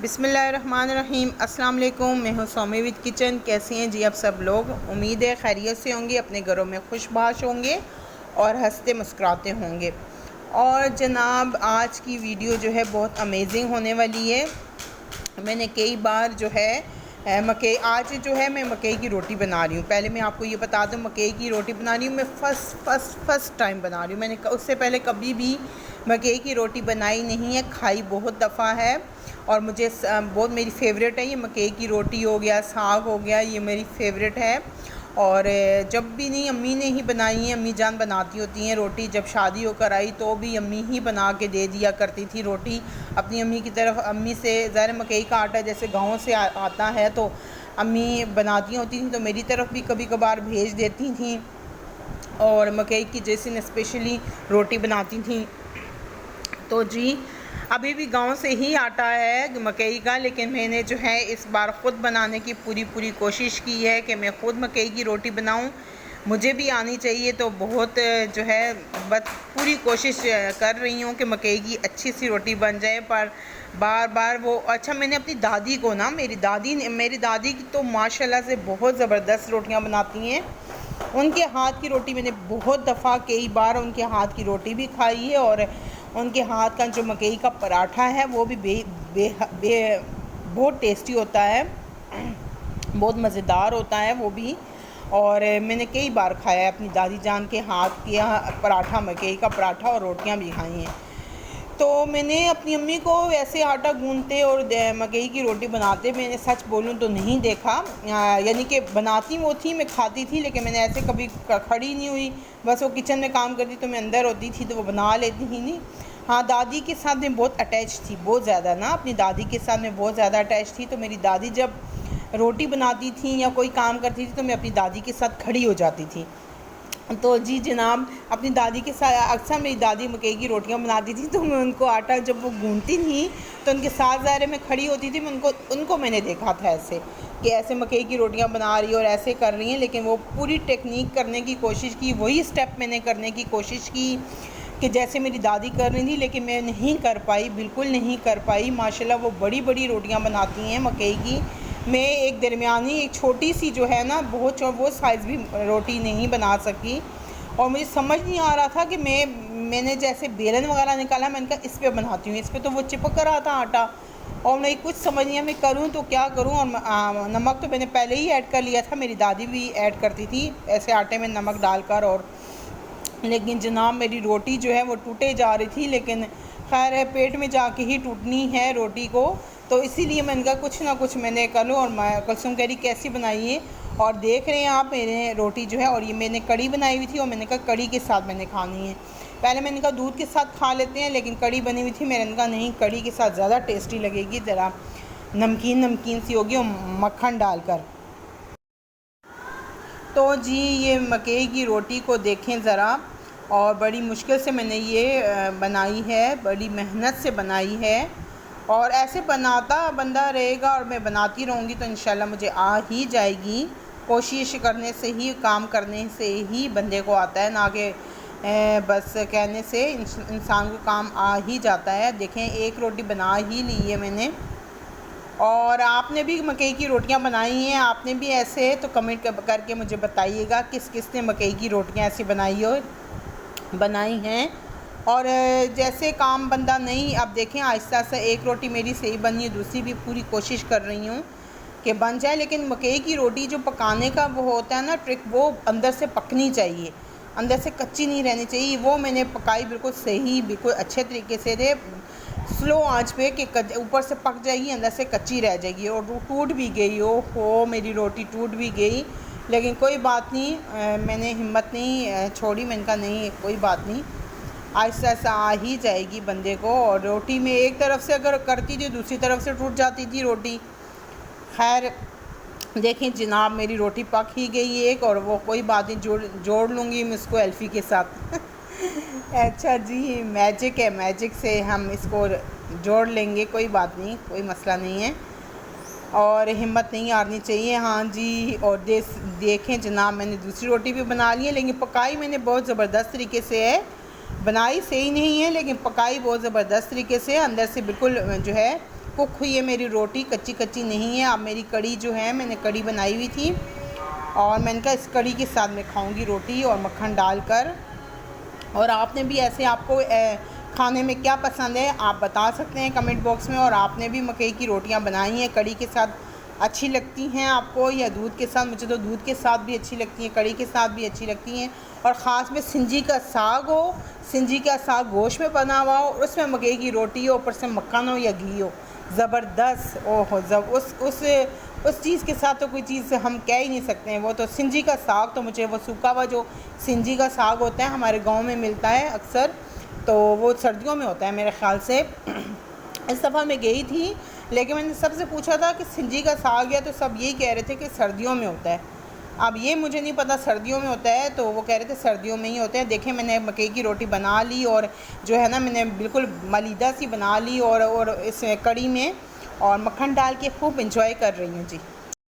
बिस्मिल्लाहिर्रहमानिर्रहीम। अस्सलाम वालेकुम। मैं हूँ सौमी विद किचन। कैसे हैं जी आप सब लोग? उम्मीद है खैरियत से होंगे, अपने घरों में खुशबाश होंगे और हंसते मुस्कुराते होंगे। और जनाब आज की वीडियो जो है बहुत अमेजिंग होने वाली है। मैंने कई बार जो है आज जो है मैं मकई की रोटी बना रही हूँ। पहले मैं आपको ये बता दूँ, मकई की रोटी बना रही हूँ मैं फ़र्स्ट टाइम बना रही हूँ। मैंने उससे पहले कभी भी मकई की रोटी बनाई नहीं है, खाई बहुत दफ़ा है और मुझे बहुत मेरी फ़ेवरेट है। ये मकई की रोटी हो गया, साग हो गया, ये मेरी फ़ेवरेट है। और जब भी नहीं अम्मी ने ही बनाई है, अम्मी जान बनाती होती हैं रोटी। जब शादी होकर आई तो भी अम्मी ही बना के दे दिया करती थी रोटी अपनी अम्मी की तरफ। अम्मी से ज़ाहिर मकई का आटा जैसे गाँव से आता है तो अम्मी बनाती होती थी, तो मेरी तरफ भी कभी कभार भेज देती थी और मकई की जैसे स्पेशली रोटी बनाती थी। तो जी अभी भी गांव से ही आटा है मकई का, लेकिन मैंने जो है इस बार ख़ुद बनाने की पूरी कोशिश की है कि मैं ख़ुद मकई की रोटी बनाऊं। मुझे भी आनी चाहिए, तो बहुत जो है बस पूरी कोशिश कर रही हूं कि मकई की अच्छी सी रोटी बन जाए। पर बार बार वो मैंने अपनी दादी को ना मेरी दादी की तो माशाल्लाह से बहुत ज़बरदस्त रोटियां बनाती हैं। उनके हाथ की रोटी मैंने बहुत दफ़ा कई बार उनके हाथ की रोटी भी खाई है और उनके हाथ का जो मकई का पराठा है वो भी बहुत टेस्टी होता है, बहुत मज़ेदार होता है वो भी। और मैंने कई बार खाया है अपनी दादी जान के हाथ का पराठा, मकई का पराठा, और रोटियां भी खाई हैं। तो मैंने अपनी अम्मी को ऐसे आटा गूंदते और मकई की रोटी बनाते मैंने सच बोलूं तो नहीं देखा। यानी कि बनाती वो थी, मैं खाती थी, लेकिन मैंने ऐसे कभी खड़ी नहीं हुई। बस वो किचन में काम करती तो मैं अंदर होती थी तो वो बना लेती थी नहीं। हाँ, दादी के साथ मैं बहुत अटैच थी, बहुत ज़्यादा ना, अपनी दादी के साथ मैं बहुत ज़्यादा अटैच थी। तो मेरी दादी जब रोटी बनाती थी या कोई काम करती थी तो मैं अपनी दादी के साथ खड़ी हो जाती थी। तो जी जनाब, अपनी दादी के साथ अक्सर मेरी दादी मकई की रोटियां बनाती थी तो मैं उनको आटा जब वो गूंथती थी तो उनके साथ ज़ाहिर में खड़ी होती थी। मैं उनको मैंने देखा था ऐसे कि ऐसे मकई की रोटियां बना रही और ऐसे कर रही हैं, लेकिन वो पूरी टेक्निक करने की कोशिश की, वही स्टेप मैंने करने की कोशिश की कि जैसे मेरी दादी कर रही थी, लेकिन मैं नहीं कर पाई, बिल्कुल नहीं कर पाई। माशाल्लाह वो बड़ी बड़ी रोटियां बनाती हैं मकई की। मैं एक दरमियानी, एक छोटी सी जो है ना वो साइज़ भी रोटी नहीं बना सकी। और मुझे समझ नहीं आ रहा था कि मैंने जैसे बेलन वगैरह निकाला, मैंने कहा इस पे बनाती हूँ, इस पे तो वो चिपक कर रहा था आटा और नहीं कुछ समझ नहीं है मैं करूँ तो क्या करूँ। और नमक तो मैंने पहले ही ऐड कर लिया था, मेरी दादी भी ऐड करती थी ऐसे आटे में नमक डालकर। और लेकिन जनाब मेरी रोटी जो है वो टूटे जा रही थी, लेकिन खैर है पेट में जाके ही टूटनी है रोटी को, तो इसीलिए मैंने कहा कुछ ना कुछ मैंने कर लूँ। और मैं कुलसुम कह रही कैसी बनाई है, और देख रहे हैं आप मेरे रोटी जो है। और ये मैंने कड़ी बनाई हुई थी और मैंने कहा कड़ी के साथ मैंने खानी है। पहले मैंने कहा दूध के साथ खा लेते हैं, लेकिन कड़ी बनी हुई थी, मैंने कहा नहीं कड़ी के साथ ज़्यादा टेस्टी लगेगी, ज़रा नमकीन सी होगी और मक्खन डालकर। तो जी ये मकई की रोटी को देखें ज़रा, और बड़ी मुश्किल से मैंने ये बनाई है, बड़ी मेहनत से बनाई है। और ऐसे बनाता बंदा रहेगा और मैं बनाती रहूँगी तो इंशाल्लाह मुझे आ ही जाएगी। कोशिश करने से ही, काम करने से ही बंदे को आता है, ना कि बस कहने से इंसान को काम आ ही जाता है। देखें एक रोटी बना ही ली है मैंने। और आपने भी मकई की रोटियां बनाई हैं, आपने भी ऐसे तो कमेंट करके मुझे बताइएगा किस किस ने मकई की रोटियां ऐसी बनाई हैं। और जैसे काम बंदा नहीं, अब देखें आहिस्ता आहिस्ता एक रोटी मेरी सही बनी है, दूसरी भी पूरी कोशिश कर रही हूँ कि बन जाए। लेकिन मकई की रोटी जो पकाने का वो होता है ना ट्रिक, वो अंदर से पकनी चाहिए, अंदर से कच्ची नहीं रहनी चाहिए। वो मैंने पकाई बिल्कुल सही, बिल्कुल अच्छे तरीके से थे, स्लो आंच पे कि ऊपर से पक जाएगी, अंदर से कच्ची रह जाएगी। और वो टूट भी गई, हो मेरी रोटी टूट भी गई, लेकिन कोई बात नहीं, मैंने हिम्मत नहीं छोड़ी। मैंने कहा नहीं कोई बात नहीं, आहिस्ता आहिस्ता आ ही जाएगी बंदे को। और रोटी में एक तरफ से अगर करती थी दूसरी तरफ से टूट जाती थी रोटी। खैर देखें जनाब मेरी रोटी पक ही गई एक, और वो कोई बात नहीं, जोड़ लूँगी मैं इसको एल्फ़ी के साथ। अच्छा जी, मैजिक है, मैजिक से हम इसको जोड़ लेंगे, कोई बात नहीं, कोई मसला नहीं है। और हिम्मत नहीं हारनी चाहिए। हाँ जी, और देखें जनाब मैंने दूसरी रोटी भी बना ली है, लेकिन पकाई मैंने बहुत ज़बरदस्त तरीके से है। बनाई सही नहीं है, लेकिन पकाई बहुत ज़बरदस्त तरीके से, अंदर से बिल्कुल जो है कुक हुई है मेरी रोटी, कच्ची कच्ची नहीं है। अब मेरी कड़ी जो है, मैंने कड़ी बनाई हुई थी और मैंने कहा इस कड़ी के साथ मैं खाऊंगी रोटी और मक्खन डालकर। और आपने भी ऐसे, आपको खाने में क्या पसंद है आप बता सकते हैं कमेंट बॉक्स में। और आपने भी मकई की रोटियां बनाई हैं, कड़ी के साथ अच्छी लगती हैं आपको या दूध के साथ? मुझे तो दूध के साथ भी अच्छी लगती हैं, कड़ी के साथ भी अच्छी लगती हैं। और ख़ास में सिंजी का साग हो, सिंजी का साग गोश्त में बना हुआ हो, उसमें मकई की रोटी हो, ऊपर से मक्खन हो या घी हो, ज़बरदस्त। ओहो जब उस चीज़ के साथ तो कोई चीज़ हम कह ही नहीं सकते हैं। वो तो सिंजी का साग, तो मुझे वो सूखा हुआ जो सिंजी का साग होता है हमारे गांव में मिलता है अक्सर, तो वो सर्दियों में होता है मेरे ख़्याल से। इस दफ़ा मैं गई थी, लेकिन मैंने सबसे पूछा था कि सिंजी का साग है, तो सब यही कह रहे थे कि सर्दियों में होता है। अब ये मुझे नहीं पता सर्दियों में होता है, तो वो कह रहे थे सर्दियों में ही होते हैं। देखें, मैंने मकई की रोटी बना ली और जो है ना, मैंने बिल्कुल मलीदा सी बना ली और इस कड़ी में और मक्खन डाल के खूब इंजॉय कर रही हूँ जी।